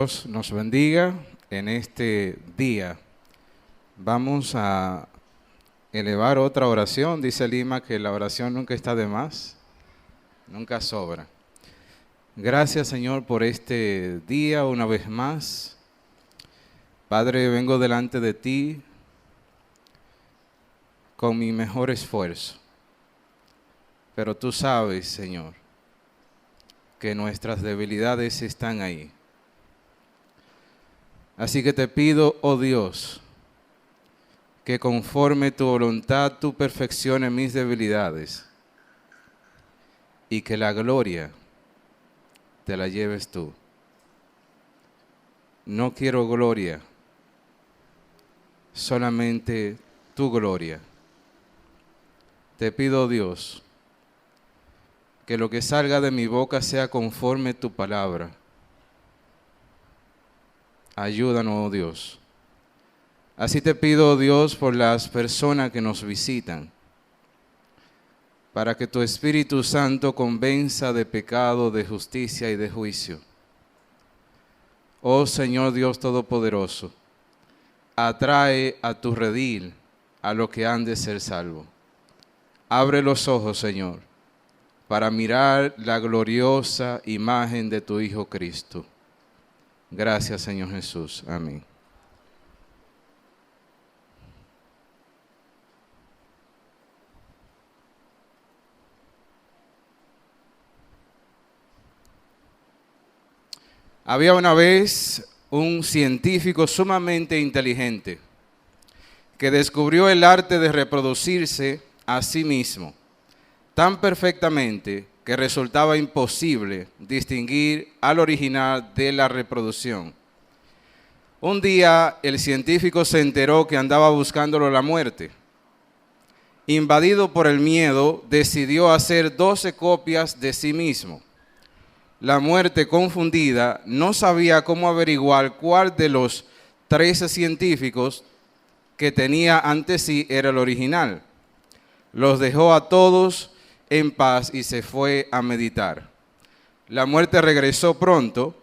Dios nos bendiga en este día. Vamos a elevar otra oración. Dice Lima que la oración nunca está de más, nunca sobra. Gracias, Señor, por este día una vez más. Padre, vengo delante de ti con mi mejor esfuerzo. Pero tú sabes, Señor, que nuestras debilidades están ahí. Así que te pido, oh Dios, que conforme tu voluntad tú perfecciones mis debilidades y que la gloria te la lleves tú. No quiero gloria, solamente tu gloria. Te pido, Dios, que lo que salga de mi boca sea conforme tu palabra. Ayúdanos, oh Dios. Así te pido, Dios, por las personas que nos visitan, para que tu Espíritu Santo convenza de pecado, de justicia y de juicio. Oh Señor Dios Todopoderoso, atrae a tu redil a los que han de ser salvos. Abre los ojos, Señor, para mirar la gloriosa imagen de tu Hijo Cristo. Gracias, Señor Jesús. Amén. Había una vez un científico sumamente inteligente que descubrió el arte de reproducirse a sí mismo tan perfectamente que resultaba imposible distinguir al original de la reproducción. Un día el científico se enteró que andaba buscándolo la muerte. Invadido por el miedo, decidió hacer 12 copias de sí mismo. La muerte, confundida, no sabía cómo averiguar cuál de los 13 científicos que tenía ante sí era el original. Los dejó a todos en paz y se fue a meditar. La muerte regresó pronto,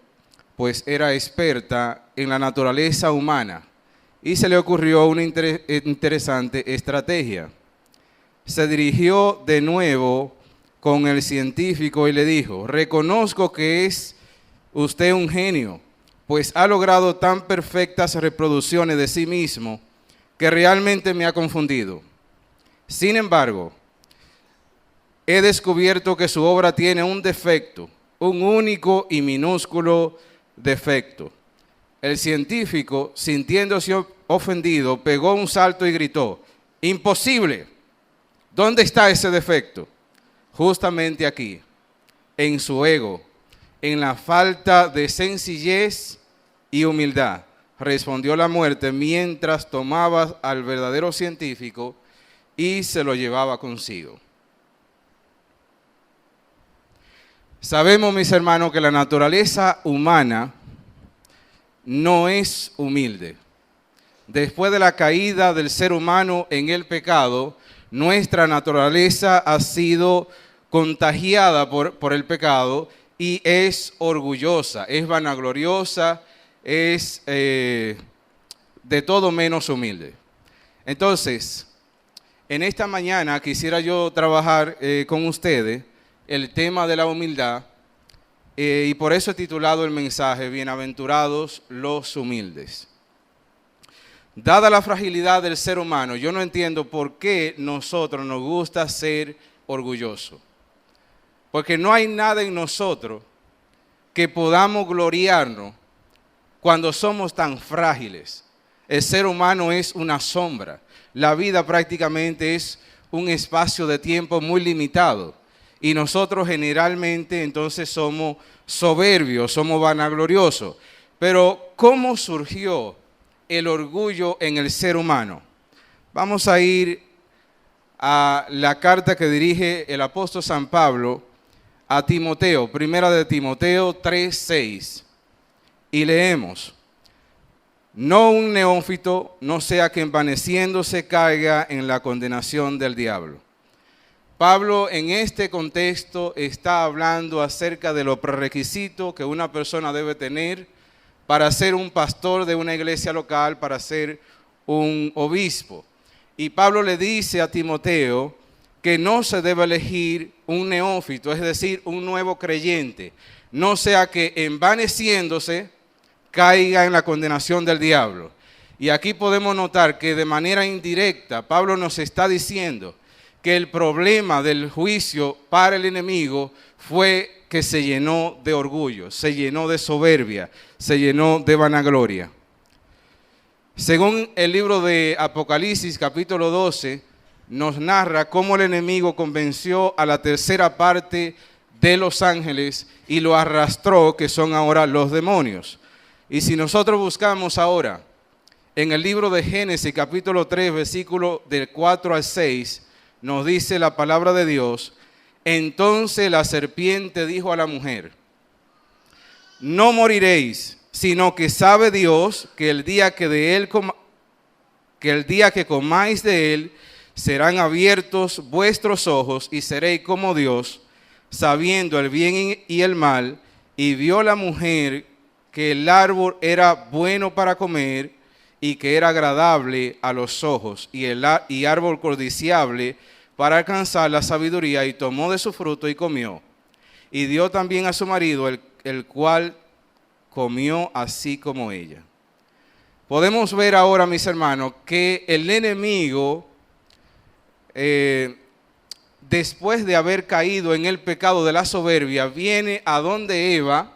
pues era experta en la naturaleza humana y se le ocurrió una interesante estrategia. Se dirigió de nuevo con el científico y le dijo: reconozco que es usted un genio, pues ha logrado tan perfectas reproducciones de sí mismo que realmente me ha confundido. Sin embargo, he descubierto que su obra tiene un defecto, un único y minúsculo defecto. El científico, sintiéndose ofendido, pegó un salto y gritó: ¡imposible! ¿Dónde está ese defecto? Justamente aquí, en su ego, en la falta de sencillez y humildad, respondió la muerte mientras tomaba al verdadero científico y se lo llevaba consigo. Sabemos, mis hermanos, que la naturaleza humana no es humilde. Después de la caída del ser humano en el pecado, nuestra naturaleza ha sido contagiada por el pecado y es orgullosa, es vanagloriosa, es de todo menos humilde. Entonces, en esta mañana quisiera yo trabajar con ustedes el tema de la humildad y por eso he titulado el mensaje Bienaventurados los humildes. Dada la fragilidad del ser humano, yo no entiendo por qué nosotros nos gusta ser orgullosos. Porque no hay nada en nosotros que podamos gloriarnos cuando somos tan frágiles. El ser humano es una sombra. La vida prácticamente es un espacio de tiempo muy limitado. Y nosotros generalmente entonces somos soberbios, somos vanagloriosos. Pero ¿cómo surgió el orgullo en el ser humano? Vamos a ir a la carta que dirige el apóstol San Pablo a Timoteo, primera de Timoteo 3:6, y leemos: no un neófito, no sea que envaneciéndose caiga en la condenación del diablo. Pablo en este contexto está hablando acerca de los prerequisitos que una persona debe tener para ser un pastor de una iglesia local, para ser un obispo. Y Pablo le dice a Timoteo que no se debe elegir un neófito, es decir, un nuevo creyente, no sea que envaneciéndose caiga en la condenación del diablo. Y aquí podemos notar que de manera indirecta Pablo nos está diciendo que el problema del juicio para el enemigo fue que se llenó de orgullo, se llenó de soberbia, se llenó de vanagloria. Según el libro de Apocalipsis capítulo 12, nos narra cómo el enemigo convenció a la tercera parte de los ángeles y lo arrastró, que son ahora los demonios. Y si nosotros buscamos ahora en el libro de Génesis capítulo 3, versículo del 4 al 6, nos dice la palabra de Dios: entonces la serpiente dijo a la mujer: no moriréis, sino que sabe Dios que el día que comáis de él, serán abiertos vuestros ojos y seréis como Dios, sabiendo el bien y el mal. Y vio la mujer que el árbol era bueno para comer y que era agradable a los ojos y árbol codiciable para alcanzar la sabiduría, y tomó de su fruto y comió. Y dio también a su marido, el cual comió así como ella. Podemos ver ahora, mis hermanos, que el enemigo, después de haber caído en el pecado de la soberbia, viene a donde Eva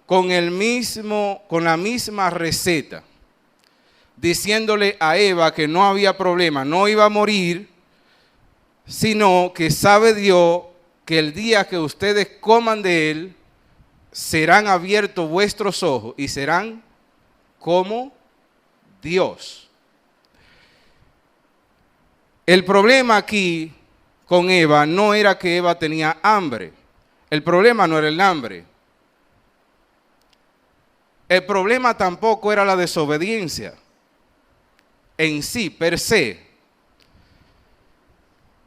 con la misma receta, diciéndole a Eva que no había problema, no iba a morir, sino que sabe Dios que el día que ustedes coman de él, serán abiertos vuestros ojos y serán como Dios. El problema aquí con Eva no era que Eva tenía hambre. El problema no era el hambre. El problema tampoco era la desobediencia en sí, per se.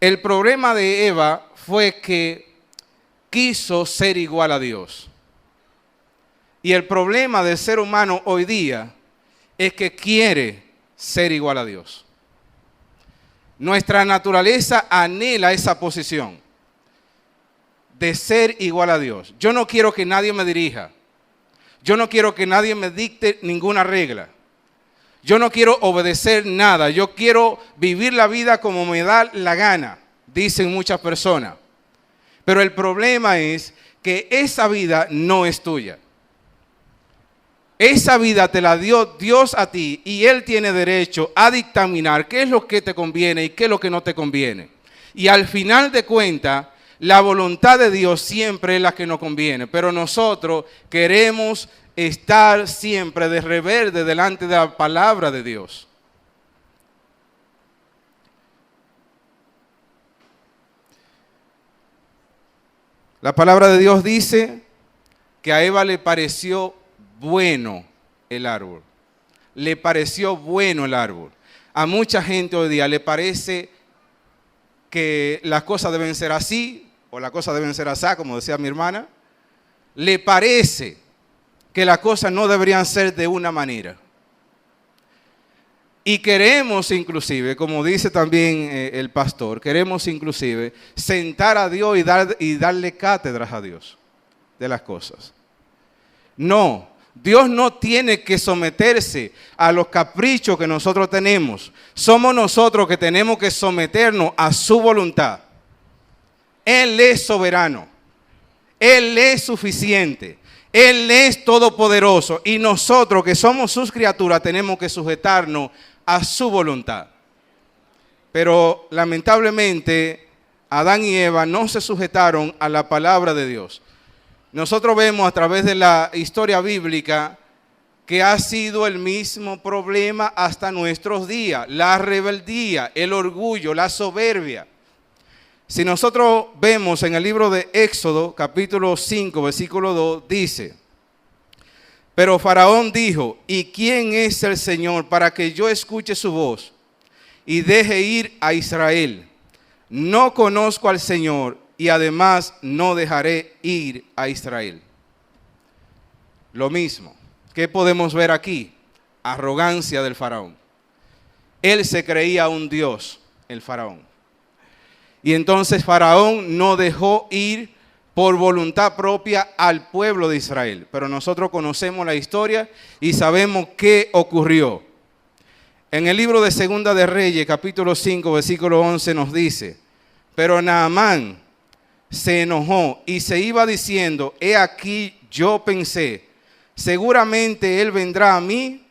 El problema de Eva fue que quiso ser igual a Dios. Y el problema del ser humano hoy día es que quiere ser igual a Dios. Nuestra naturaleza anhela esa posición de ser igual a Dios. Yo no quiero que nadie me dirija. Yo no quiero que nadie me dicte ninguna regla. Yo no quiero obedecer nada. Yo quiero vivir la vida como me da la gana, dicen muchas personas. Pero el problema es que esa vida no es tuya. Esa vida te la dio Dios a ti y Él tiene derecho a dictaminar qué es lo que te conviene y qué es lo que no te conviene. Y al final de cuentas, la voluntad de Dios siempre es la que nos conviene, pero nosotros queremos estar siempre de reverde delante de la palabra de Dios. La palabra de Dios dice que a Eva le pareció bueno el árbol. Le pareció bueno el árbol. A mucha gente hoy día le parece que las cosas deben ser así o las cosas deben ser así, como decía mi hermana. Le parece que las cosas no deberían ser de una manera. Y queremos inclusive, como dice también el pastor, queremos inclusive sentar a Dios y darle cátedras a Dios de las cosas. No, Dios no tiene que someterse a los caprichos que nosotros tenemos. Somos nosotros que tenemos que someternos a su voluntad. Él es soberano. Él es suficiente. Él es todopoderoso. Y nosotros que somos sus criaturas tenemos que sujetarnos a su voluntad. Pero lamentablemente Adán y Eva no se sujetaron a la palabra de Dios. Nosotros vemos a través de la historia bíblica que ha sido el mismo problema hasta nuestros días. La rebeldía, el orgullo, la soberbia. Si nosotros vemos en el libro de Éxodo, capítulo 5, versículo 2, dice: pero Faraón dijo, ¿y quién es el Señor para que yo escuche su voz y deje ir a Israel? No conozco al Señor y además no dejaré ir a Israel. Lo mismo. ¿Qué podemos ver aquí? Arrogancia del faraón. Él se creía un dios, el faraón. Y entonces Faraón no dejó ir por voluntad propia al pueblo de Israel. Pero nosotros conocemos la historia y sabemos qué ocurrió. En el libro de Segunda de Reyes, capítulo 5, versículo 11 nos dice: pero Naamán se enojó y se iba diciendo: he aquí yo pensé, seguramente él vendrá a mí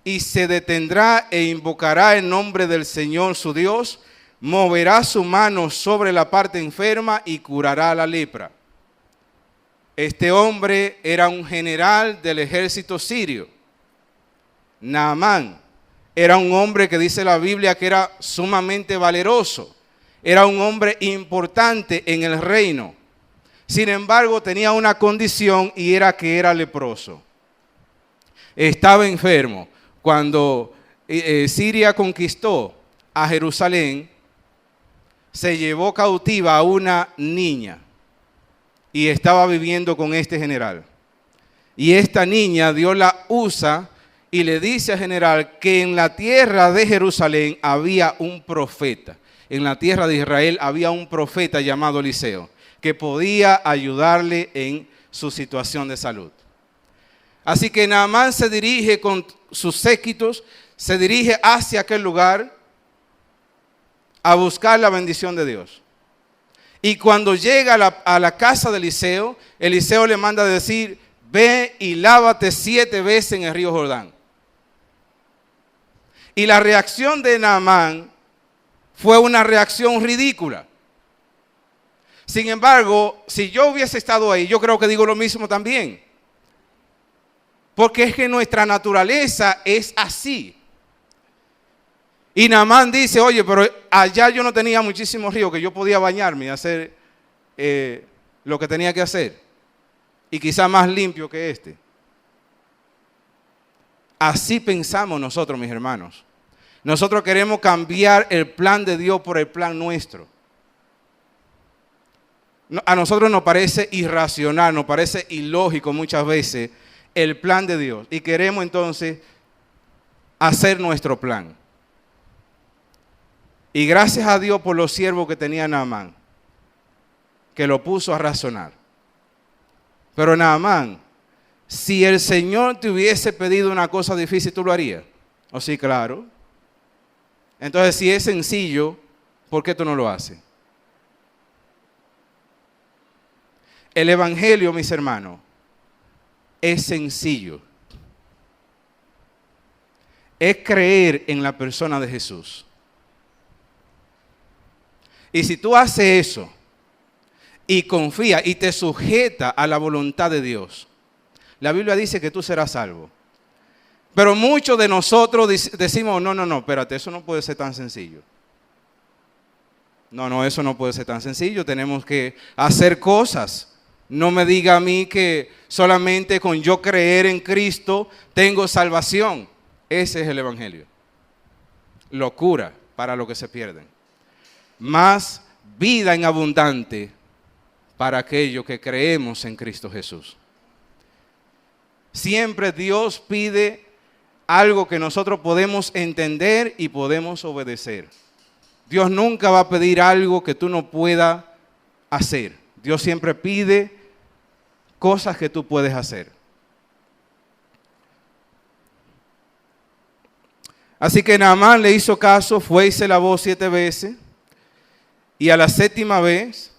y se detendrá e invocará el nombre del Señor su Dios, moverá su mano sobre la parte enferma y curará la lepra. Este hombre era un general del ejército sirio. Naamán era un hombre que dice la Biblia que era sumamente valeroso. Era un hombre importante en el reino. Sin embargo, tenía una condición y era que era leproso. Estaba enfermo. Cuando Siria conquistó a Jerusalén, se llevó cautiva a una niña y estaba viviendo con este general. Y esta niña Dios la usa y le dice al general que en la tierra de Jerusalén había un profeta. En la tierra de Israel había un profeta llamado Eliseo que podía ayudarle en su situación de salud. Así que Naamán se dirige con sus séquitos, se dirige hacia aquel lugar a buscar la bendición de Dios. Y cuando llega a la casa de Eliseo, Eliseo le manda a decir: ve y lávate 7 veces en el río Jordán. Y la reacción de Naamán fue una reacción ridícula. Sin embargo, si yo hubiese estado ahí, yo creo que digo lo mismo también. Porque es que nuestra naturaleza es así. Y Naamán dice: oye, pero allá yo no tenía muchísimos ríos que yo podía bañarme y hacer lo que tenía que hacer. Y quizá más limpio que este. Así pensamos nosotros, mis hermanos. Nosotros queremos cambiar el plan de Dios por el plan nuestro. A nosotros nos parece irracional, nos parece ilógico muchas veces el plan de Dios. Y queremos entonces hacer nuestro plan. Y gracias a Dios por los siervos que tenía Naamán, que lo puso a razonar. Pero Naamán, si el Señor te hubiese pedido una cosa difícil, ¿tú lo harías? ¿O sí? Claro. Entonces, si es sencillo, ¿por qué tú no lo haces? El evangelio, mis hermanos, es sencillo. Es creer en la persona de Jesús. Y si tú haces eso y confías y te sujetas a la voluntad de Dios, la Biblia dice que tú serás salvo. Pero muchos de nosotros decimos: no, espérate, eso no puede ser tan sencillo. No, eso no puede ser tan sencillo. Tenemos que hacer cosas. No me diga a mí que solamente con yo creer en Cristo tengo salvación. Ese es el evangelio. Locura para los que se pierden. Más vida en abundante para aquellos que creemos en Cristo Jesús. Siempre Dios pide algo que nosotros podemos entender y podemos obedecer. Dios nunca va a pedir algo que tú no puedas hacer. Dios siempre pide cosas que tú puedes hacer. Así que Naamán le hizo caso, fue y se lavó 7 veces. Y a la 7ª vez,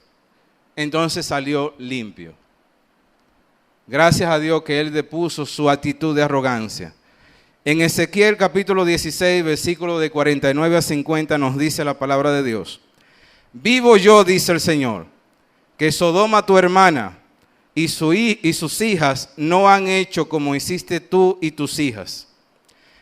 entonces salió limpio. Gracias a Dios que él depuso su actitud de arrogancia. En Ezequiel capítulo 16, versículo de 49 a 50 nos dice la palabra de Dios: vivo yo, dice el Señor, que Sodoma tu hermana y sus hijas no han hecho como hiciste tú y tus hijas.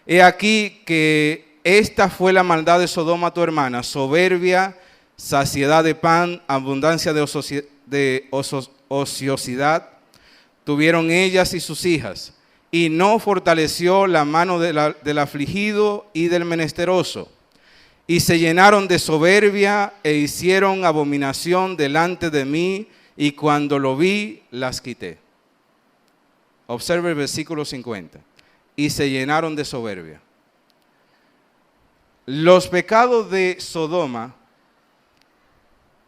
He aquí que esta fue la maldad de Sodoma tu hermana: soberbia, saciedad de pan, abundancia de ociosidad tuvieron ellas y sus hijas, y no fortaleció la mano del afligido y del menesteroso, y se llenaron de soberbia e hicieron abominación delante de mí, y cuando lo vi, las quité. Observe el versículo 50. Y se llenaron de soberbia. Los pecados de Sodoma,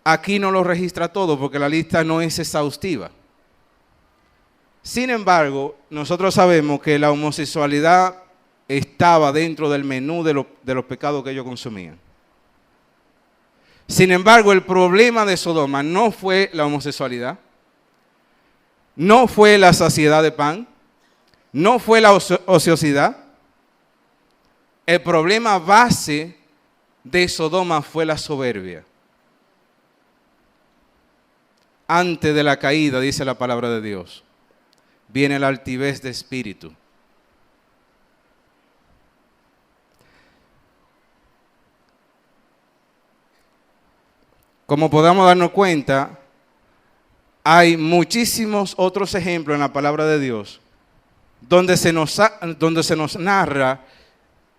aquí no los registra todo porque la lista no es exhaustiva. Sin embargo, nosotros sabemos que la homosexualidad estaba dentro del menú de los pecados que ellos consumían. Sin embargo, el problema de Sodoma no fue la homosexualidad, no fue la saciedad de pan, no fue la ociosidad. El problema base de Sodoma fue la soberbia. Antes de la caída, dice la palabra de Dios, viene la altivez de espíritu. Como podamos darnos cuenta, hay muchísimos otros ejemplos en la palabra de Dios donde se nos narra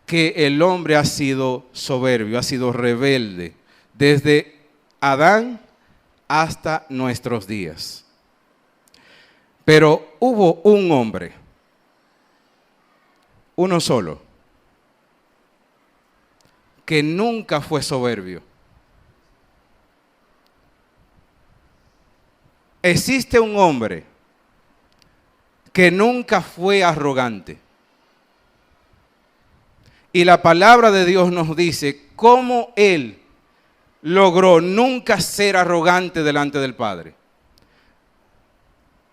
que el hombre ha sido soberbio, ha sido rebelde, desde Adán hasta nuestros días. Pero hubo un hombre, uno solo, que nunca fue soberbio. Existe un hombre que nunca fue arrogante. Y la palabra de Dios nos dice cómo él logró nunca ser arrogante delante del Padre.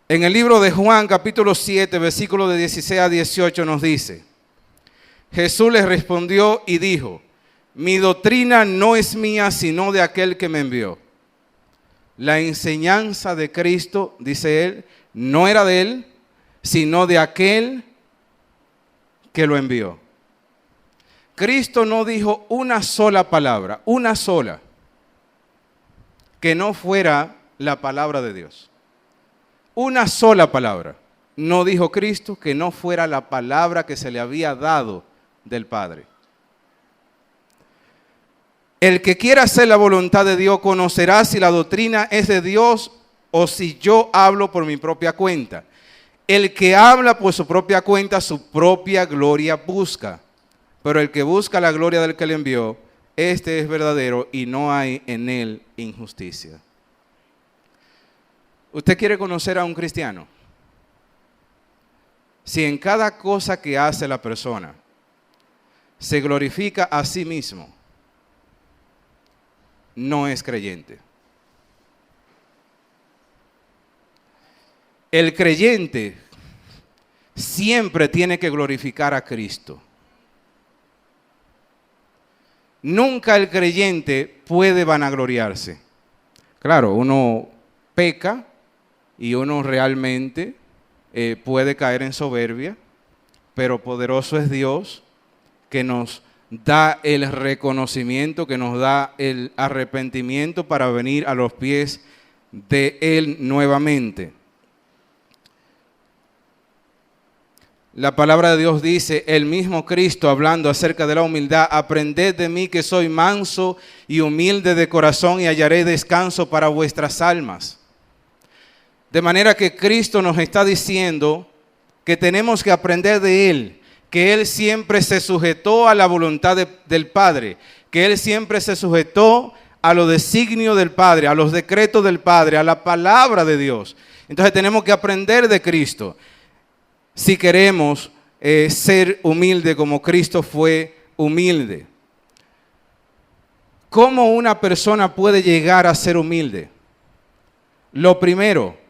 En el libro de Juan, capítulo 7, versículos de 16 a 18 nos dice: Jesús les respondió y dijo: mi doctrina no es mía, sino de aquel que me envió. La enseñanza de Cristo, dice él, no era de él, sino de aquel que lo envió. Cristo no dijo una sola palabra, una sola, que no fuera la palabra de Dios. Una sola palabra. No dijo Cristo que no fuera la palabra que se le había dado del Padre. El que quiera hacer la voluntad de Dios conocerá si la doctrina es de Dios o si yo hablo por mi propia cuenta. El que habla por su propia cuenta, su propia gloria busca. Pero el que busca la gloria del que le envió, este es verdadero y no hay en él injusticia. ¿Usted quiere conocer a un cristiano? Si en cada cosa que hace la persona se glorifica a sí mismo, no es creyente. El creyente siempre tiene que glorificar a Cristo. Nunca el creyente puede vanagloriarse. Claro, uno peca y uno realmente puede caer en soberbia, pero poderoso es Dios que nos da el reconocimiento, que nos da el arrepentimiento para venir a los pies de Él nuevamente. La palabra de Dios dice, el mismo Cristo hablando acerca de la humildad: aprended de mí que soy manso y humilde de corazón y hallaré descanso para vuestras almas. De manera que Cristo nos está diciendo que tenemos que aprender de Él, que Él siempre se sujetó a la voluntad del Padre, que Él siempre se sujetó a los designios del Padre, a los decretos del Padre, a la palabra de Dios. Entonces tenemos que aprender de Cristo si queremos ser humilde como Cristo fue humilde. ¿Cómo una persona puede llegar a ser humilde? Lo primero,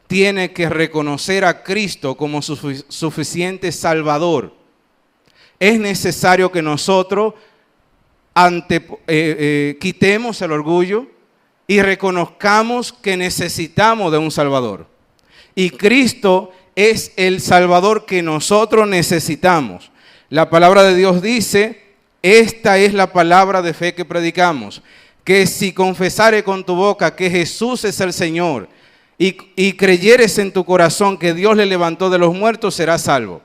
tiene que reconocer a Cristo como su suficiente Salvador. Es necesario que nosotros quitemos el orgullo y reconozcamos que necesitamos de un Salvador. Y Cristo es el Salvador que nosotros necesitamos. La palabra de Dios dice, esta es la palabra de fe que predicamos, que si confesares con tu boca que Jesús es el Señor y creyeres en tu corazón que Dios le levantó de los muertos, serás salvo.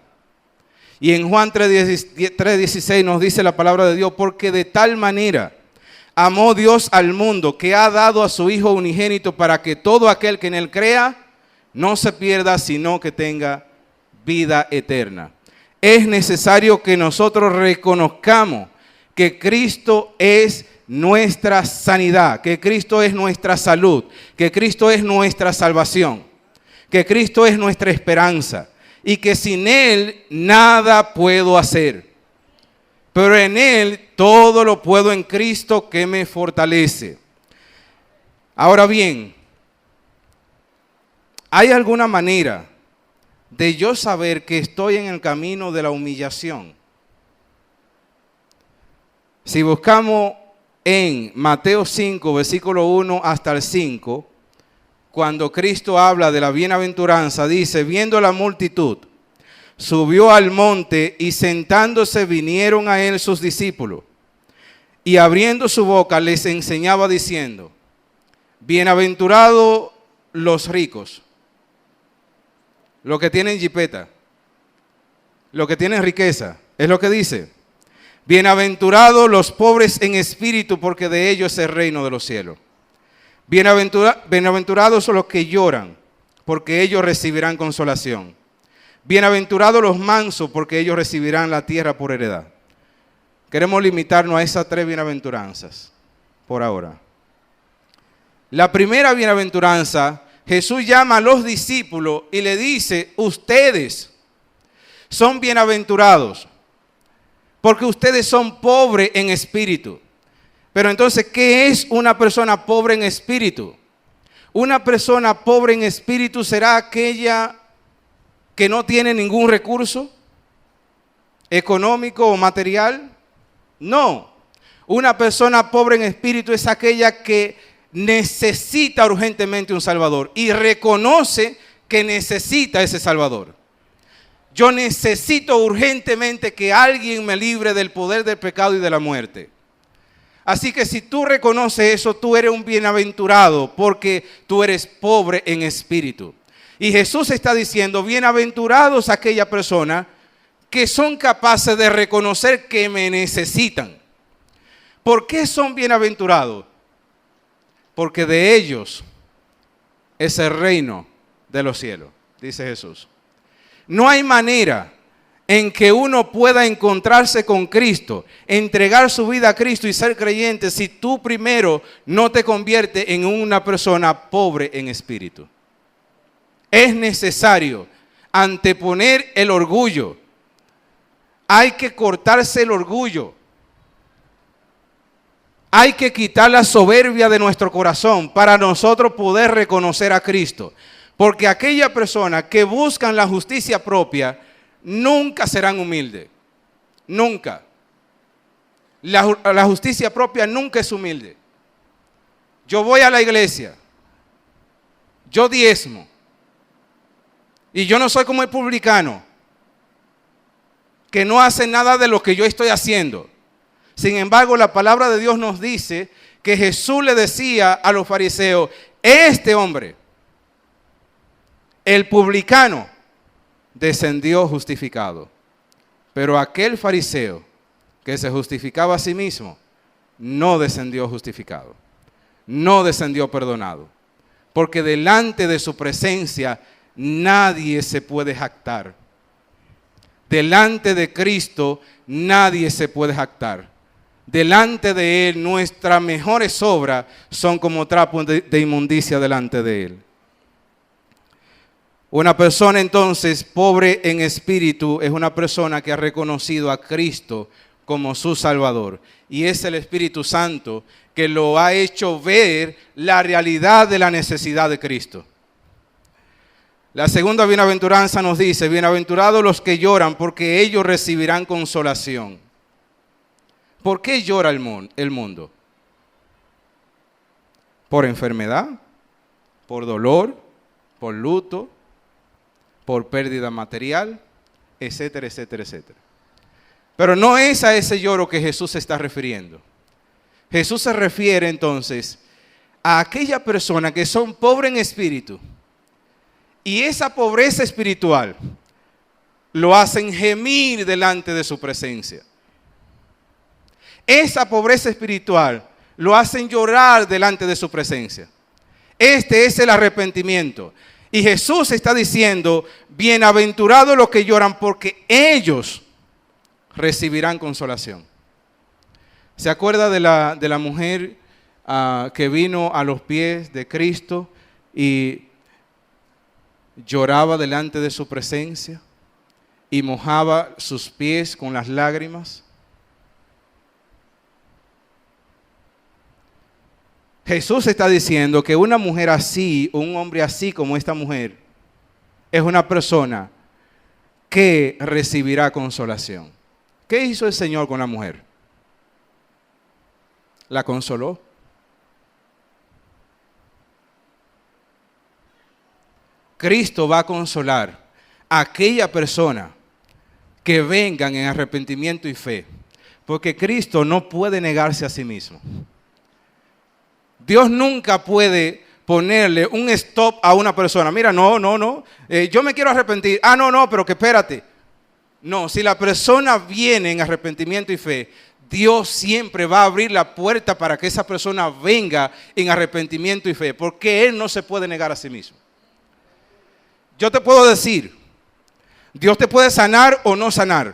Y en Juan 3:16 nos dice la palabra de Dios, porque de tal manera amó Dios al mundo que ha dado a su Hijo unigénito para que todo aquel que en él crea no se pierda, sino que tenga vida eterna. Es necesario que nosotros reconozcamos que Cristo es nuestra sanidad, que Cristo es nuestra salud, que Cristo es nuestra salvación, que Cristo es nuestra esperanza y que sin Él nada puedo hacer. Pero en Él todo lo puedo en Cristo que me fortalece. Ahora bien, ¿hay alguna manera de yo saber que estoy en el camino de la humillación? Si buscamos en Mateo 5, versículo 1 hasta el 5, cuando Cristo habla de la bienaventuranza, dice, viendo la multitud, subió al monte y sentándose vinieron a él sus discípulos. Y abriendo su boca les enseñaba diciendo, bienaventurados los ricos, los que tienen jipeta, los que tienen riqueza, es lo que dice. Bienaventurados los pobres en espíritu, porque de ellos es el reino de los cielos. Bienaventurados son los que lloran, porque ellos recibirán consolación. Bienaventurados los mansos, porque ellos recibirán la tierra por heredad. Queremos limitarnos a esas tres bienaventuranzas por ahora. La primera bienaventuranza, Jesús llama a los discípulos y le dice, ustedes son bienaventurados, porque ustedes son pobres en espíritu. Pero entonces, ¿qué es una persona pobre en espíritu? Una persona pobre en espíritu será aquella que no tiene ningún recurso económico o material. No, una persona pobre en espíritu es aquella que necesita urgentemente un Salvador y reconoce que necesita ese Salvador. Yo necesito urgentemente que alguien me libre del poder del pecado y de la muerte. Así que si tú reconoces eso, tú eres un bienaventurado porque tú eres pobre en espíritu. Y Jesús está diciendo, bienaventurados aquellas personas que son capaces de reconocer que me necesitan. ¿Por qué son bienaventurados? Porque de ellos es el reino de los cielos, dice Jesús. No hay manera en que uno pueda encontrarse con Cristo, entregar su vida a Cristo y ser creyente si tú primero no te conviertes en una persona pobre en espíritu. Es necesario anteponer el orgullo. Hay que cortarse el orgullo. Hay que quitar la soberbia de nuestro corazón para nosotros poder reconocer a Cristo. Porque aquellas personas que buscan la justicia propia nunca serán humildes. Nunca. La justicia propia nunca es humilde. Yo voy a la iglesia. Yo diezmo. Y yo no soy como el publicano, que no hace nada de lo que yo estoy haciendo. Sin embargo, la palabra de Dios nos dice que Jesús le decía a los fariseos, este hombre, el publicano, descendió justificado. Pero aquel fariseo que se justificaba a sí mismo, no descendió justificado. No descendió perdonado. Porque delante de su presencia nadie se puede jactar. Delante de Cristo nadie se puede jactar. Delante de Él nuestras mejores obras son como trapos de inmundicia delante de Él. Una persona entonces pobre en espíritu es una persona que ha reconocido a Cristo como su Salvador. Y es el Espíritu Santo que lo ha hecho ver la realidad de la necesidad de Cristo. La segunda bienaventuranza nos dice, bienaventurados los que lloran porque ellos recibirán consolación. ¿Por qué llora el mundo? ¿Por enfermedad? ¿Por dolor? ¿Por luto? ¿Por pérdida material? Etcétera, etcétera, etcétera. Pero no es a ese lloro que Jesús se está refiriendo. Jesús se refiere entonces a aquella persona que son pobres en espíritu. Y esa pobreza espiritual lo hacen gemir delante de su presencia. Esa pobreza espiritual lo hacen llorar delante de su presencia. Este es el arrepentimiento. Y Jesús está diciendo, bienaventurados los que lloran porque ellos recibirán consolación. ¿Se acuerda de la mujer que vino a los pies de Cristo y lloraba delante de su presencia y mojaba sus pies con las lágrimas? Jesús está diciendo que una mujer así, un hombre así como esta mujer, es una persona que recibirá consolación. ¿Qué hizo el Señor con la mujer? La consoló. Cristo va a consolar a aquella persona que vengan en arrepentimiento y fe, porque Cristo no puede negarse a sí mismo. Dios nunca puede ponerle un stop a una persona. Mira, no, yo me quiero arrepentir. No, pero que espérate. No, si la persona viene en arrepentimiento y fe, Dios siempre va a abrir la puerta para que esa persona venga en arrepentimiento y fe, porque Él no se puede negar a sí mismo. Yo te puedo decir, Dios te puede sanar o no sanar,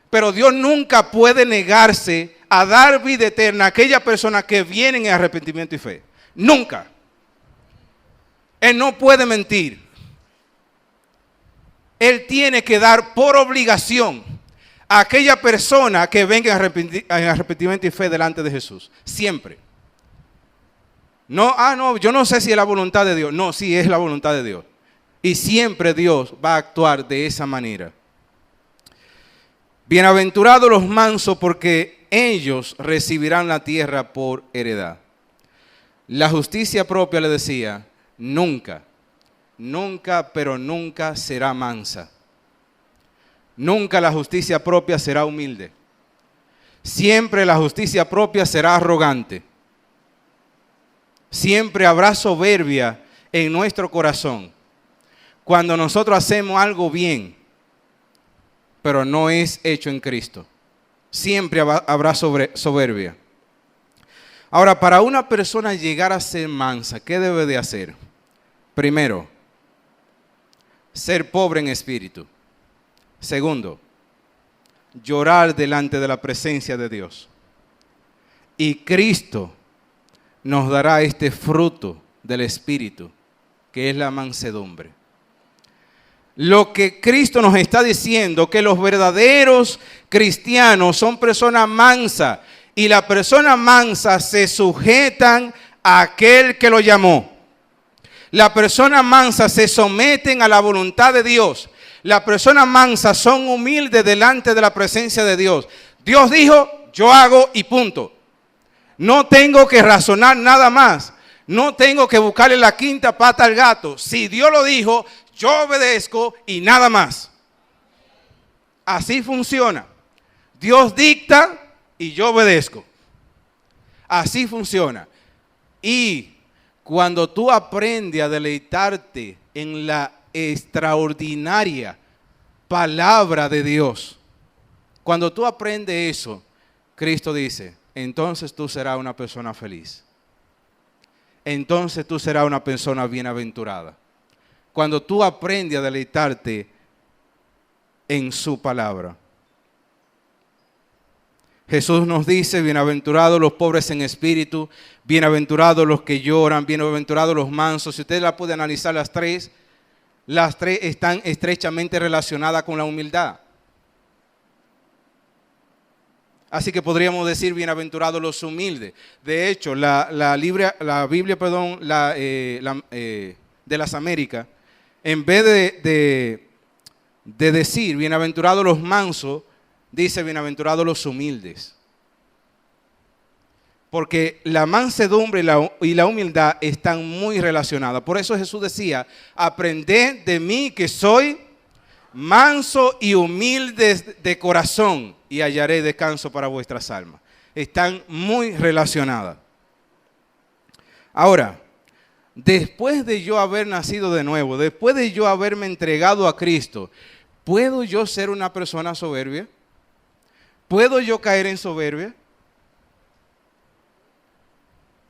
pero Dios nunca puede negarse a dar vida eterna a aquella persona que viene en arrepentimiento y fe. Nunca. Él no puede mentir. Él tiene que dar por obligación a aquella persona que venga en arrepentimiento y fe delante de Jesús. Siempre. No, yo no sé si es la voluntad de Dios. No, sí es la voluntad de Dios. Y siempre Dios va a actuar de esa manera. Bienaventurados los mansos porque ellos recibirán la tierra por heredad. La justicia propia, le decía, nunca, pero nunca será mansa. Nunca la justicia propia será humilde. Siempre la justicia propia será arrogante. Siempre habrá soberbia en nuestro corazón. Cuando nosotros hacemos algo bien, pero no es hecho en Cristo. Siempre habrá soberbia. Ahora, para una persona llegar a ser mansa, ¿qué debe de hacer? Primero, ser pobre en espíritu. Segundo, llorar delante de la presencia de Dios. Y Cristo nos dará este fruto del espíritu, que es la mansedumbre. Lo que Cristo nos está diciendo, que los verdaderos cristianos son personas mansas, y las personas mansas se sujetan a aquel que lo llamó. Las personas mansas se someten a la voluntad de Dios. Las personas mansas son humildes delante de la presencia de Dios. Dios dijo, yo hago y punto. No tengo que razonar nada más. No tengo que buscarle la quinta pata al gato. Si Dios lo dijo, yo obedezco y nada más. Así funciona. Dios dicta y yo obedezco. Así funciona. Y cuando tú aprendes a deleitarte en la extraordinaria palabra de Dios, cuando tú aprendes eso, Cristo dice, entonces tú serás una persona feliz. Entonces tú serás una persona bienaventurada. Cuando tú aprendes a deleitarte en su palabra. Jesús nos dice, bienaventurados los pobres en espíritu, bienaventurados los que lloran, bienaventurados los mansos. Si usted la puede analizar las tres están estrechamente relacionadas con la humildad. Así que podríamos decir bienaventurados los humildes. De hecho, la Biblia de las Américas, en vez de decir bienaventurados los mansos, dice bienaventurados los humildes. Porque la mansedumbre y la humildad están muy relacionadas. Por eso Jesús decía, aprended de mí que soy manso y humilde de corazón y hallaré descanso para vuestras almas. Están muy relacionadas. Ahora, después de yo haber nacido de nuevo, después de yo haberme entregado a Cristo, ¿puedo yo ser una persona soberbia? ¿Puedo yo caer en soberbia?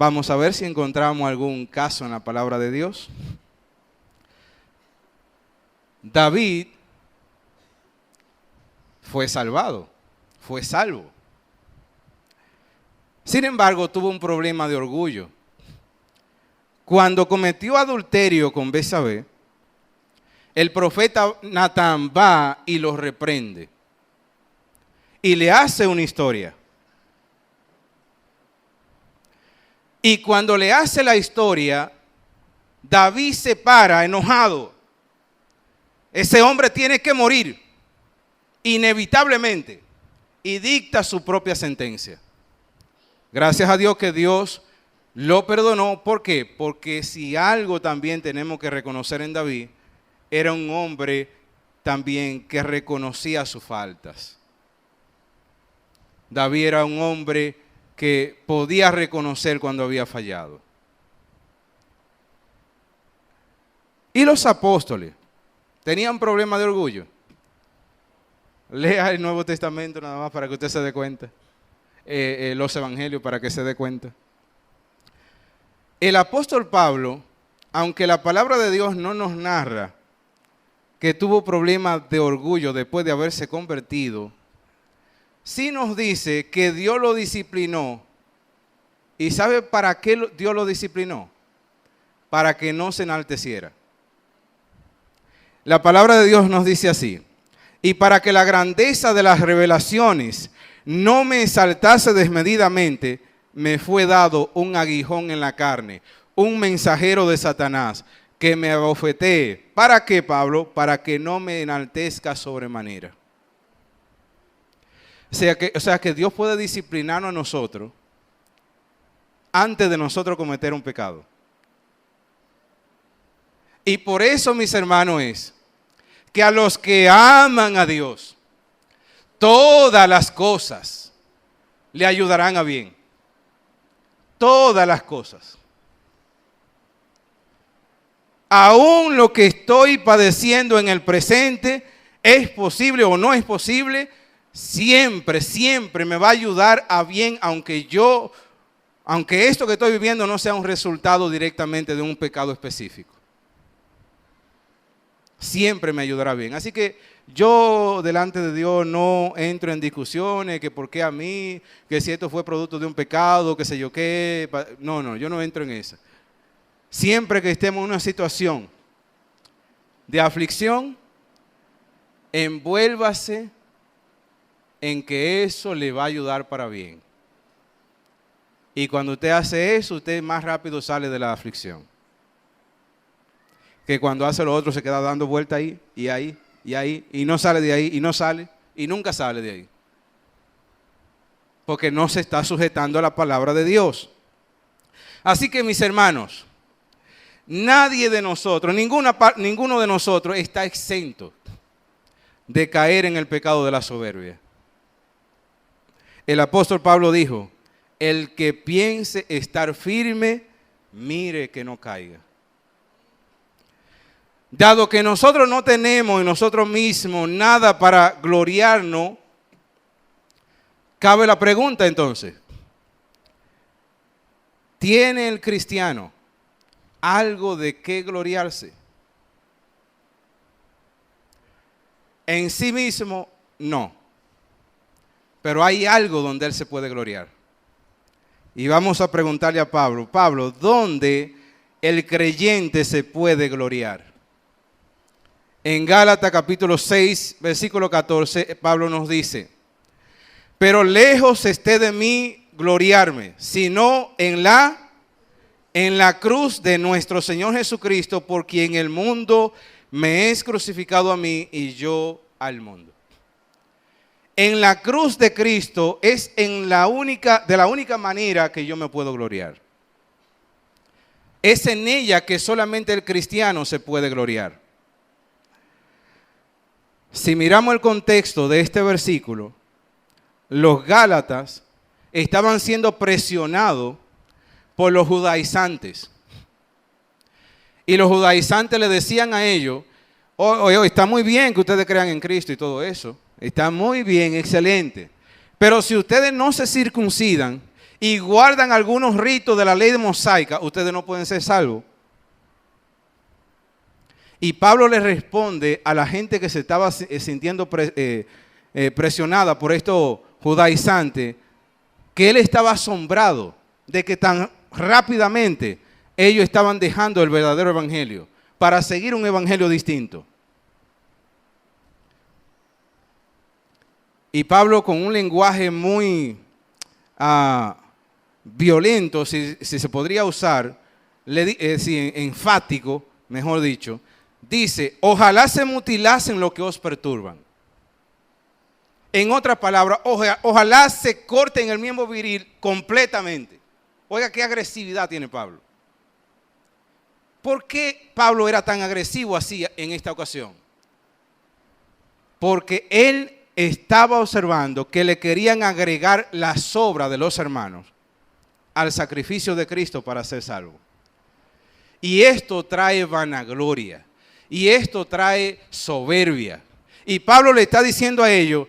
Vamos a ver si encontramos algún caso en la palabra de Dios. David fue salvado, fue salvo. Sin embargo, tuvo un problema de orgullo. Cuando cometió adulterio con Betsabé, el profeta Natán va y lo reprende y le hace una historia. Y cuando le hace la historia, David se para enojado. Ese hombre tiene que morir, inevitablemente, y dicta su propia sentencia. Gracias a Dios que Dios lo perdonó. ¿Por qué? Porque si algo también tenemos que reconocer en David, era un hombre también que reconocía sus faltas. David era un hombre que podía reconocer cuando había fallado. Y los apóstoles tenían problema de orgullo. Lea el Nuevo Testamento nada más para que usted se dé cuenta. Los evangelios para que se dé cuenta. El apóstol Pablo, aunque la palabra de Dios no nos narra que tuvo problemas de orgullo después de haberse convertido, sí nos dice que Dios lo disciplinó. ¿Y sabe para qué Dios lo disciplinó? Para que no se enalteciera. La palabra de Dios nos dice así: y para que la grandeza de las revelaciones no me exaltase desmedidamente, me fue dado un aguijón en la carne, un mensajero de Satanás, que me abofetee. ¿Para qué, Pablo? Para que no me enaltezca sobremanera. O sea que Dios puede disciplinarnos a nosotros antes de nosotros cometer un pecado. Y por eso, mis hermanos, es que a los que aman a Dios, todas las cosas le ayudarán a bien. Todas las cosas. Aún lo que estoy padeciendo en el presente, ¿es posible o no es posible? Siempre, siempre me va a ayudar a bien, aunque esto que estoy viviendo no sea un resultado directamente de un pecado específico. Siempre me ayudará bien. Así que yo delante de Dios no entro en discusiones, que por qué a mí, que si esto fue producto de un pecado, que sé yo qué. No, yo no entro en eso. Siempre que estemos en una situación de aflicción, envuélvase en que eso le va a ayudar para bien. Y cuando usted hace eso, usted más rápido sale de la aflicción. Que cuando hace lo otro se queda dando vuelta ahí, y no sale de ahí, y no sale, y nunca sale de ahí. Porque no se está sujetando a la palabra de Dios. Así que, mis hermanos, nadie de nosotros, ninguno de nosotros está exento de caer en el pecado de la soberbia. El apóstol Pablo dijo: el que piense estar firme, mire que no caiga. Dado que nosotros no tenemos en nosotros mismos nada para gloriarnos, cabe la pregunta entonces: ¿tiene el cristiano algo de qué gloriarse? En sí mismo, no. Pero hay algo donde él se puede gloriar. Y vamos a preguntarle a Pablo: Pablo, ¿dónde el creyente se puede gloriar? En Gálatas capítulo 6, versículo 14, Pablo nos dice: pero lejos esté de mí gloriarme, sino en la cruz de nuestro Señor Jesucristo, por quien el mundo me es crucificado a mí y yo al mundo. En la cruz de Cristo es de la única manera que yo me puedo gloriar. Es en ella que solamente el cristiano se puede gloriar. Si miramos el contexto de este versículo, los gálatas estaban siendo presionados por los judaizantes. Y los judaizantes le decían a ellos: oye, está muy bien que ustedes crean en Cristo y todo eso. Está muy bien, excelente. Pero si ustedes no se circuncidan y guardan algunos ritos de la ley de mosaica, ustedes no pueden ser salvos. Y Pablo le responde a la gente que se estaba sintiendo presionada por estos judaizantes, que él estaba asombrado de que tan rápidamente ellos estaban dejando el verdadero evangelio para seguir un evangelio distinto. Y Pablo, con un lenguaje muy violento, si se podría usar, enfático, mejor dicho, dice: ojalá se mutilasen los que os perturban. En otras palabras, ojalá se corten el miembro viril completamente. Oiga, qué agresividad tiene Pablo. ¿Por qué Pablo era tan agresivo así en esta ocasión? Porque él estaba observando que le querían agregar la sobra de los hermanos al sacrificio de Cristo para ser salvo. Y esto trae vanagloria. Y esto trae soberbia. Y Pablo le está diciendo a ellos: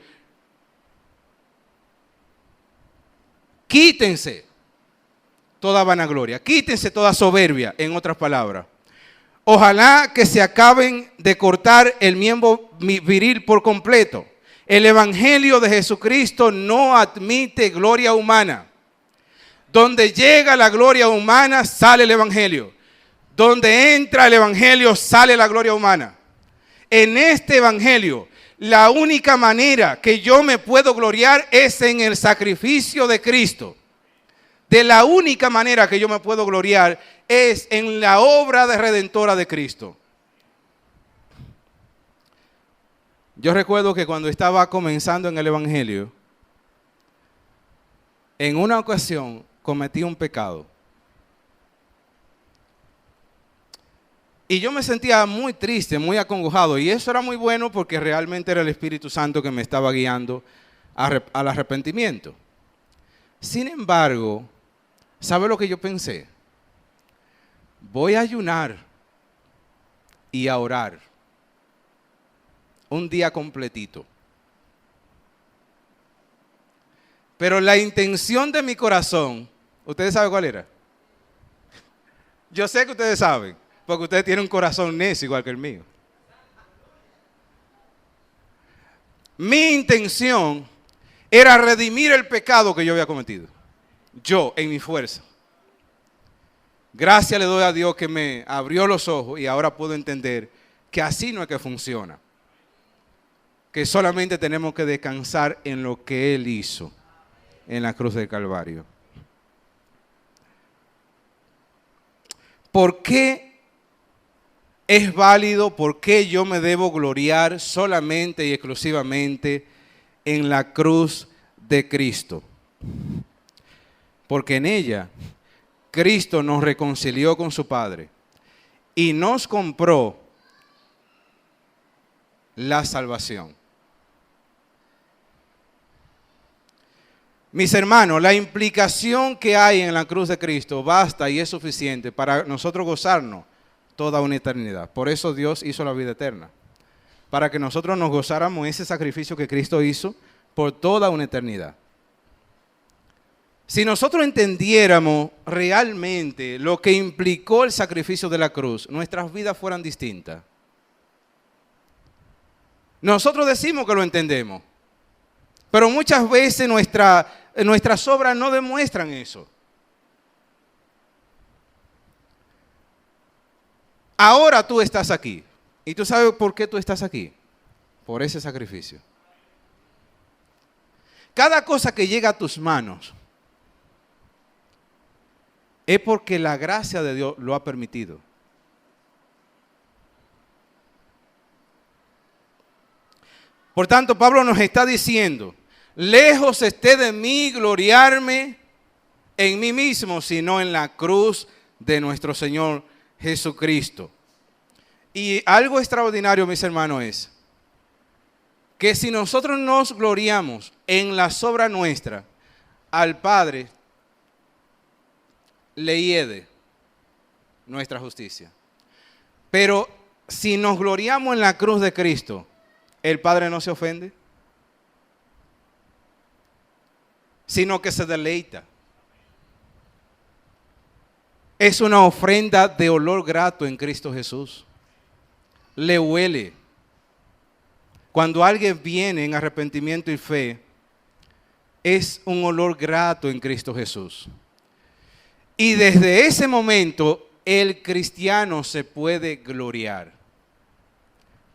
quítense toda vanagloria, quítense toda soberbia, en otras palabras. Ojalá que se acaben de cortar el miembro viril por completo. El evangelio de Jesucristo no admite gloria humana. Donde llega la gloria humana, sale el evangelio. Donde entra el evangelio, sale la gloria humana. En este evangelio, la única manera que yo me puedo gloriar es en el sacrificio de Cristo. De la única manera que yo me puedo gloriar es en la obra de redentora de Cristo. Yo recuerdo que cuando estaba comenzando en el evangelio, en una ocasión cometí un pecado. Y yo me sentía muy triste, muy acongojado. Y eso era muy bueno porque realmente era el Espíritu Santo que me estaba guiando al arrepentimiento. Sin embargo, ¿sabe lo que yo pensé? Voy a ayunar y a orar un día completito. Pero la intención de mi corazón, ¿ustedes saben cuál era? Yo sé que ustedes saben, porque ustedes tienen un corazón necio igual que el mío. Mi intención era redimir el pecado que yo había cometido. Yo, en mi fuerza. Gracias le doy a Dios que me abrió los ojos y ahora puedo entender que así no es que funciona. Que solamente tenemos que descansar en lo que Él hizo en la cruz del Calvario. ¿Por qué es válido? ¿Por qué yo me debo gloriar solamente y exclusivamente en la cruz de Cristo? Porque en ella Cristo nos reconcilió con su Padre y nos compró la salvación. Mis hermanos, la implicación que hay en la cruz de Cristo basta y es suficiente para nosotros gozarnos toda una eternidad. Por eso Dios hizo la vida eterna, para que nosotros nos gozáramos ese sacrificio que Cristo hizo por toda una eternidad. Si nosotros entendiéramos realmente lo que implicó el sacrificio de la cruz, nuestras vidas fueran distintas. Nosotros decimos que lo entendemos, pero muchas veces nuestras obras no demuestran eso. Ahora tú estás aquí. ¿Y tú sabes por qué tú estás aquí? Por ese sacrificio. Cada cosa que llega a tus manos es porque la gracia de Dios lo ha permitido. Por tanto, Pablo nos está diciendo: lejos esté de mí gloriarme en mí mismo, sino en la cruz de nuestro Señor Jesucristo. Y algo extraordinario, mis hermanos, es que si nosotros nos gloriamos en las obras nuestras, al Padre le hiede nuestra justicia. Pero si nos gloriamos en la cruz de Cristo, ¿el Padre no se ofende? Sino que se deleita. es una ofrenda de olor grato en Cristo Jesús. Le huele. Cuando alguien viene en arrepentimiento y fe, es un olor grato en Cristo Jesús. Y desde ese momento, el cristiano se puede gloriar,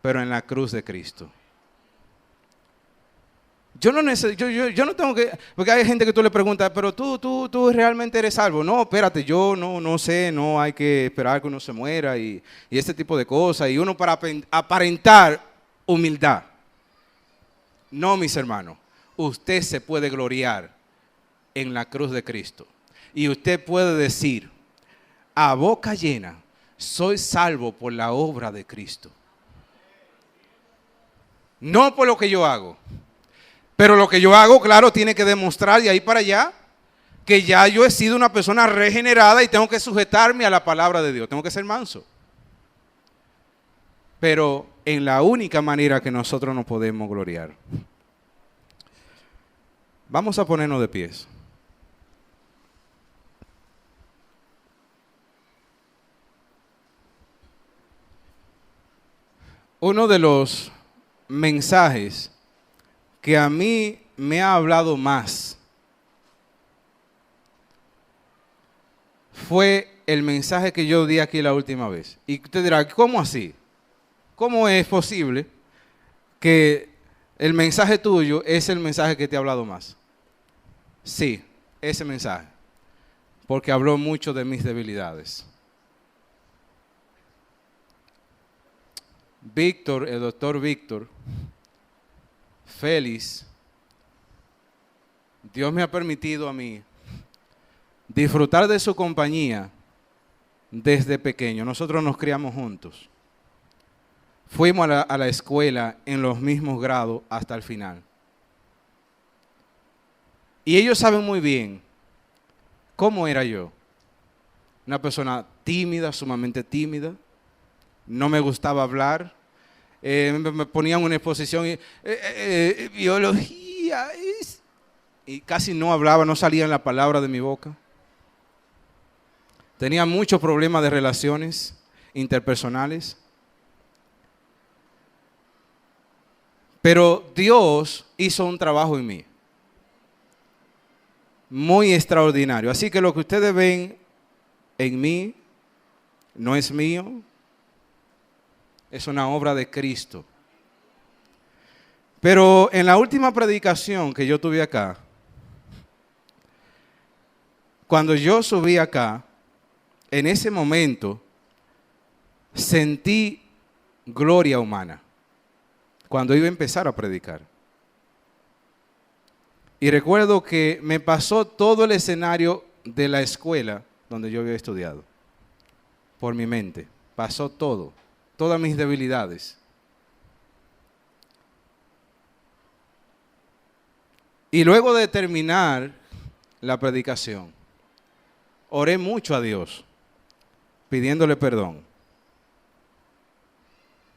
pero en la cruz de Cristo. Yo no tengo que, porque hay gente que tú le preguntas, pero tú realmente eres salvo. No, espérate, yo no sé, no hay que esperar que uno se muera y ese tipo de cosas. Y uno para aparentar humildad. No, mis hermanos, usted se puede gloriar en la cruz de Cristo. Y usted puede decir, a boca llena, soy salvo por la obra de Cristo. No por lo que yo hago. Pero lo que yo hago, claro, tiene que demostrar de ahí para allá que ya yo he sido una persona regenerada y tengo que sujetarme a la palabra de Dios. Tengo que ser manso. Pero en la única manera que nosotros nos podemos gloriar. Vamos a ponernos de pies. Uno de los mensajes que a mí me ha hablado más fue el mensaje que yo di aquí la última vez. Y usted dirá, ¿cómo así? ¿Cómo es posible que el mensaje tuyo es el mensaje que te ha hablado más? Sí, ese mensaje. Porque habló mucho de mis debilidades. Víctor, el doctor Víctor Félix, Dios me ha permitido a mí disfrutar de su compañía desde pequeño. Nosotros nos criamos juntos. Fuimos a la escuela en los mismos grados hasta el final. Y ellos saben muy bien cómo era yo. Una persona tímida, sumamente tímida. No me gustaba hablar. Me ponían una exposición biología y casi no hablaba, no salían las palabras de mi boca. Tenía muchos problemas de relaciones interpersonales. Pero Dios hizo un trabajo en mí muy extraordinario. Así que lo que ustedes ven en mí no es mío. Es una obra de Cristo. Pero en la última predicación que yo tuve acá, cuando yo subí acá, en ese momento sentí gloria humana. Cuando iba a empezar a predicar. Y recuerdo que me pasó todo el escenario de la escuela donde yo había estudiado. Por mi mente. Pasó todo. Todas mis debilidades. Y luego de terminar la predicación, oré mucho a Dios, pidiéndole perdón.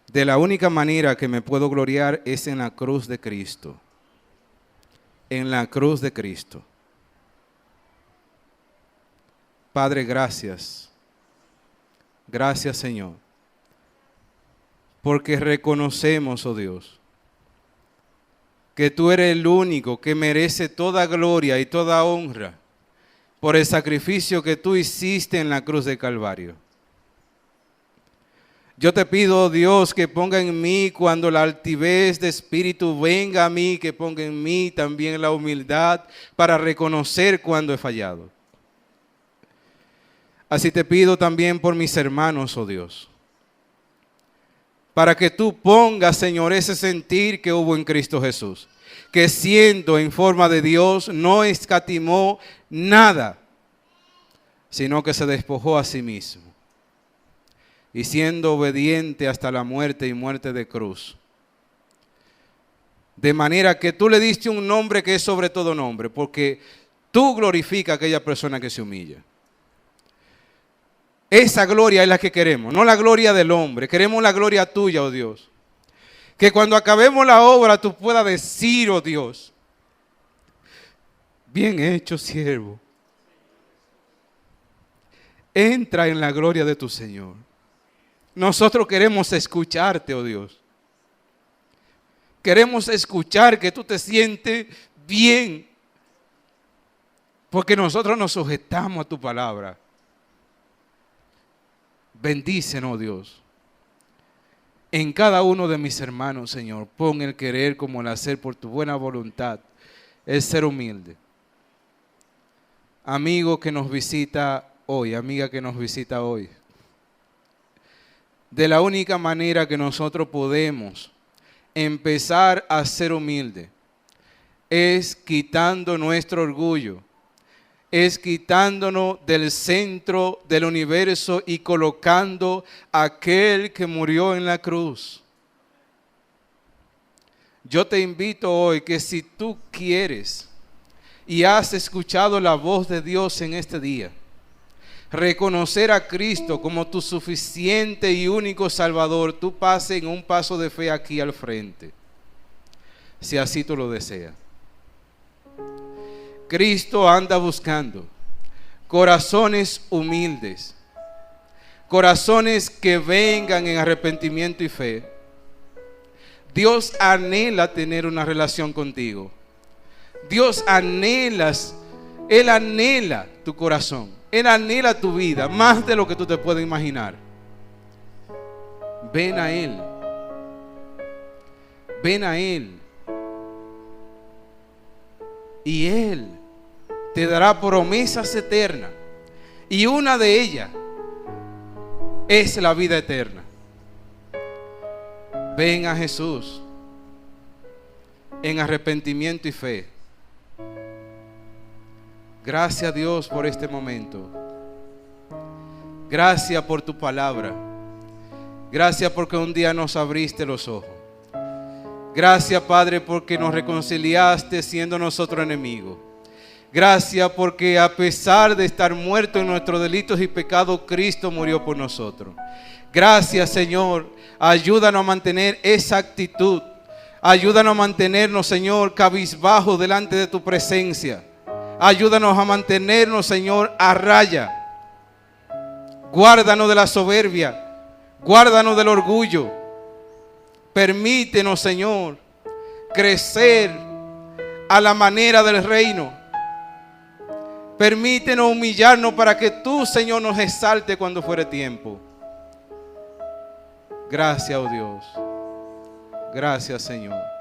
De la única manera que me puedo gloriar es en la cruz de Cristo. En la cruz de Cristo. Padre, gracias. Gracias, Señor. Porque reconocemos, oh Dios, que tú eres el único que merece toda gloria y toda honra por el sacrificio que tú hiciste en la cruz de Calvario. Yo te pido, oh Dios, que ponga en mí cuando la altivez de espíritu venga a mí, que ponga en mí también la humildad para reconocer cuando he fallado. Así te pido también por mis hermanos, oh Dios, para que tú pongas, Señor, ese sentir que hubo en Cristo Jesús, que siendo en forma de Dios no escatimó nada, sino que se despojó a sí mismo. Y siendo obediente hasta la muerte y muerte de cruz. De manera que tú le diste un nombre que es sobre todo nombre, porque tú glorificas a aquella persona que se humilla. Esa gloria es la que queremos, no la gloria del hombre. Queremos la gloria tuya, oh Dios. Que cuando acabemos la obra tú puedas decir, oh Dios, bien hecho, siervo. Entra en la gloria de tu Señor. Nosotros queremos escucharte, oh Dios. Queremos escuchar que tú te sientes bien, porque nosotros nos sujetamos a tu palabra. Bendícenos, Dios. En cada uno de mis hermanos, Señor, pon el querer como el hacer por tu buena voluntad, el ser humilde. Amigo que nos visita hoy, amiga que nos visita hoy, de la única manera que nosotros podemos empezar a ser humilde es quitando nuestro orgullo, es quitándonos del centro del universo y colocando a aquel que murió en la cruz. Yo te invito hoy que si tú quieres y has escuchado la voz de Dios en este día, reconocer a Cristo como tu suficiente y único Salvador, tú pases en un paso de fe aquí al frente, si así tú lo deseas. Cristo anda buscando corazones humildes, corazones que vengan en arrepentimiento y fe. Dios anhela tener una relación contigo. Dios Él anhela tu corazón. Él anhela tu vida más de lo que tú te puedes imaginar. Ven a Él. Ven a Él. Y Él te dará promesas eternas. Y una de ellas es la vida eterna. Ven a Jesús en arrepentimiento y fe. Gracias a Dios por este momento. Gracias por tu palabra. Gracias porque un día nos abriste los ojos. Gracias, Padre, porque nos reconciliaste siendo nosotros enemigos. Gracias porque a pesar de estar muerto en nuestros delitos y pecados, Cristo murió por nosotros. Gracias, Señor. Ayúdanos a mantener esa actitud. Ayúdanos a mantenernos, Señor, cabizbajo delante de tu presencia. Ayúdanos a mantenernos, Señor, a raya. Guárdanos de la soberbia. Guárdanos del orgullo. Permítenos, Señor, crecer a la manera del reino. Permítenos humillarnos para que tú, Señor, nos exalte cuando fuere tiempo. Gracias, oh Dios. Gracias, Señor.